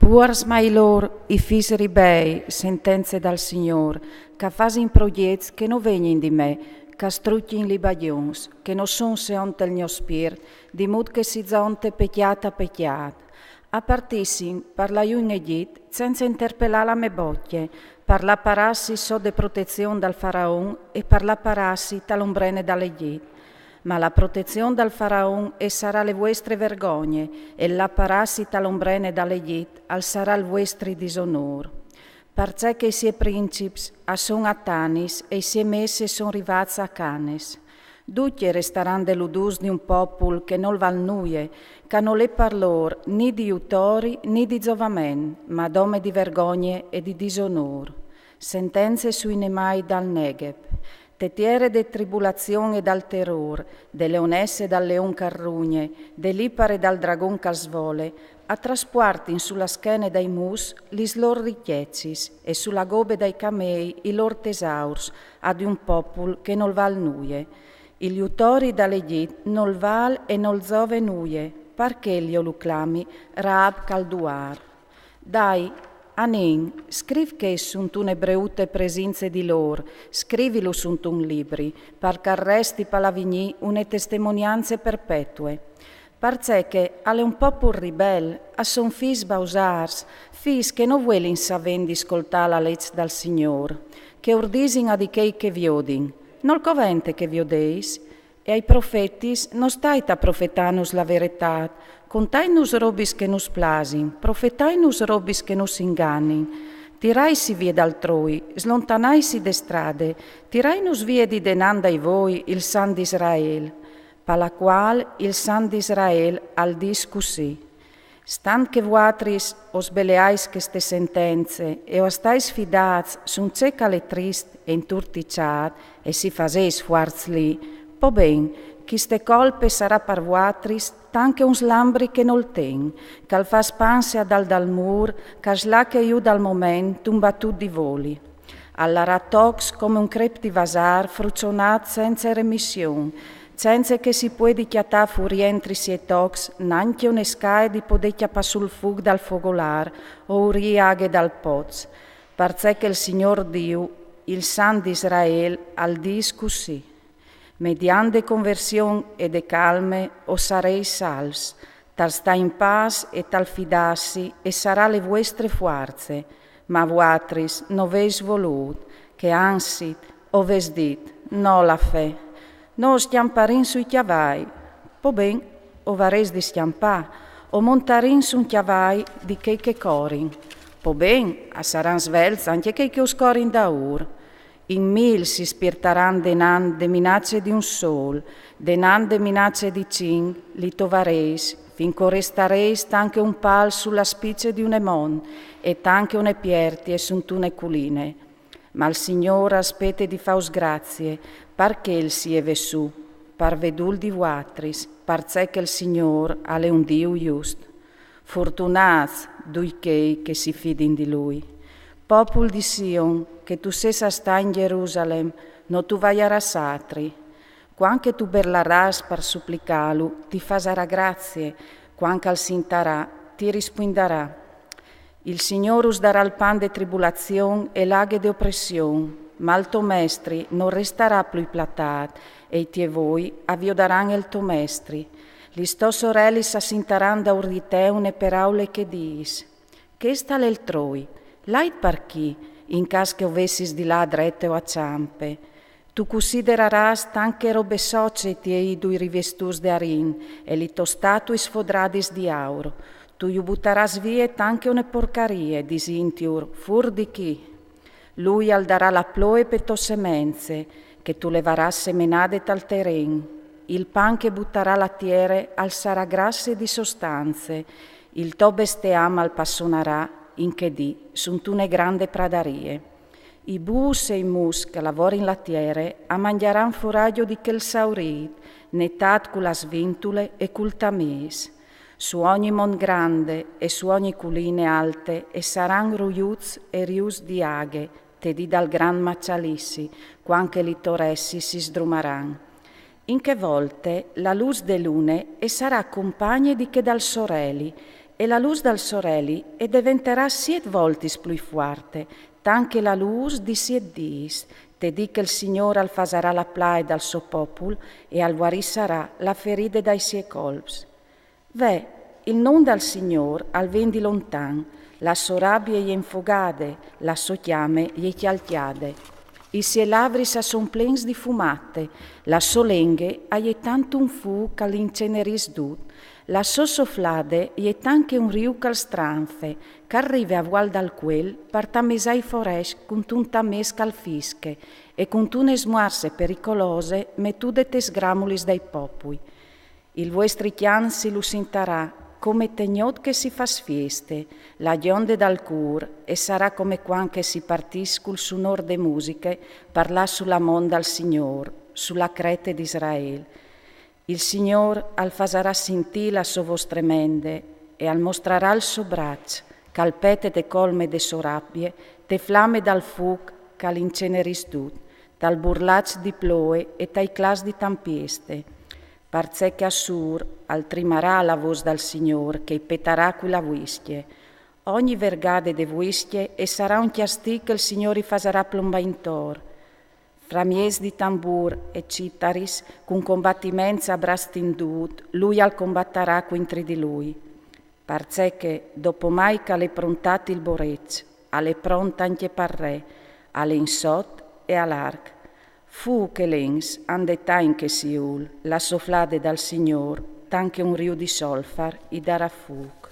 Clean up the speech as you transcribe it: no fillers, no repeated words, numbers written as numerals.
Puars mai lor i fis ribei, sentenze dal Signor, ca fas in proiez che no vegnin di me, ca structin li baglions, che no son seonte il mio spirit, di mut che si zonte pecchiata. A partissin per la iun dit, senza interpellare la me bocchie, per la parassi so de protezione dal faraon e per la parassi talombrene dall'Egitto. Ma la protezione dal faraon e sarà le vostre vergogne, e la parassi talombrene dall'Egitto al sarà il vostro disonor. Perché che i suoi principi son a Tanis e i suoi messe son rivazza a Canes. Tutti resteranno deludus di un popolo che non val nuie, che non le parlor né di utori né di zovamen, ma d'ome di vergogne e di disonor. Sentenze sui nemai dal Negev. Tetiere de tribulazione dal terror, de leonesse dal leon carrugne, de lipare dal dragon casvole, a trasportin sulla schene dai mus lis lor ricchezis e sulla gobe dai camei i lor tesaurs ad un popol che non val nuie. Gli utori dall'Egitto non val e non zove nuie, perché li luclami Raab calduar. Dai, Anin, scriv che sunt un ebreute presinze di lor, scrivilo sunt un libri, perché resti palavigni une testimonianze perpetue. Perché che alle un popol ribel, a son fis bausars, fis che non vuelin savendi ascoltare la legge dal Signor, che ordisin a di che viodin, non covente che viodeis, e ai profetis non stait a profetanus la verità, containus robis che nus plasin, profetainus robis che nus ingannin, tiraisi vie d'altrui, slontanaisi de strade, tirainus vie di denandai voi il San d'Israel, pa la qual il San d'Israel al dis così. Stant che vuatris os beleais che ste sentenze e o stais fidats sun ceca le trist e inturticiat e si faseis fuarz li, po ben, chi ste colpe sarà per vuatris tanche un slambri che nol ten, cal fa spansia dal mur, ca slà che iu dal moment un battut di voli. Alla ratox come un crep di vasar frucionat senza remission, senza che si può dichiatà furientri sie tox, nanche un'escae di podecchia pa sul fug dal fogolar o uriaghe dal poz, perché che il Signor Dio, il San d'Israel, al dis così. Mediante conversione e de calme o sarei sals, tal sta in paz e tal fidassi e sarà le vostre forze, ma vuatris no veis volut, che ansit o ves dit, no la fe. No stiamparin sui chiavai, po ben, o vares di stiampà, o montarin su un chiavai di che corin, po ben, a saran svelz anche che os corin da ur. In mil si spirtaran denan de minacce di un sol, denan de minacce di cin, li tovareis, finché restareis tanche un pal sulla spicce di un emon, e tanche une pierti e sunt une culine. Ma il Signore aspette di faus grazie, perché il sieve su, par vedul di vuatris, perché che il Signore ale un Dio just. Fortunats duichei che si fidin di Lui. Popol di Sion, che tu sesa sta in Gerusalem, no tu vaiaras atri. Quanche tu berlaràs per supplicalu, ti fasarà grazie, quanche al sintarà, ti rispindarà. Il Signore us darà il pan de tribulazione e l'aghe de oppressione, ma il tuo mestri non resterà più platat, e ti e voi avviodaran il tuo mestri. Li sto sorelli s'assintaran da ur di te une paraule che dis. Che sta l'el troi? L'ait par chi, in cas che ovessis di là drette o a ciampe. Tu consideraràs tanche robe socie tiei dui rivestus de arin, e li tostatui sfodradis di auro. Tu iu buttaràs vie tanche une porcarie, disintiur, fur di chi. Lui al darà la ploe per to semenze, che tu levaràs semenade tal teren. Il pan che buttarà la tiere al sarà grasse di sostanze. Il to besteam al passonarà, in che di sunt une grande pradarie. I bus e i mus che lavori in la tiere a mangiaran foraggio di quel saurit, netat cu las vintule e cul tamis. Su ogni mon grande e su ogni culine alte e saran ruiuz e rius di aghe, te di dal gran maccialissi, quanche li toressi si sdrumaran. In che volte la luz de lune e sarà compagne di che dal sorelli, e la luz del sorelli e diventerà 7 volte più forte, tanche la luz di 7 dies, te di che il Signore al fasarà la plae dal suo popolo e al guarisserà la ferita dai suoi colps. Ve, il nome del Signore al vendi lontan, la sua rabbia è infogade, la sua chiame è chialchiade. I suoi labris son plens di fumate, la sua lenghe è tanto un fu che l'inceneris dut, la sua sofflade è tanche un riu che stranfe, che arriva a vuol dal quel, per tamesai foresh con un tames calfische, e con tune smuarse pericolose mettude tes gramulis dai popui. Il vostri chian si lusintarà, come tegnot che si fa sfieste, la gionde dal cur, e sarà come quan che si partis col sonor de musiche, parlà sulla monda al Signor, sulla crete d'Israele. Il Signor al fasarà sentì la sua voce tremende, e al mostrarà il suo braccio, c'al pete de colme de sorabbie, te flamme dal fuoc, c'al inceneris dut, dal burlac di ploe e tai clas di tampieste. Parzè che Assur al trimarà la voce dal Signor, che petarà quella vuischie. Ogni vergade de vuischie e sarà un chiastì che il Signore fasarà plomba intor. Fra mies di tambur e citaris, con combattimenti abrastindut, lui al combatterà quintri di lui. Parzè che, dopo mai che alle prontati il borec, alle pronta anche parre, alle insot e all'arc. Fu che lens, andetà in che siul, la sofflade dal Signor, tanche un riu di solfar, i darà fuoco.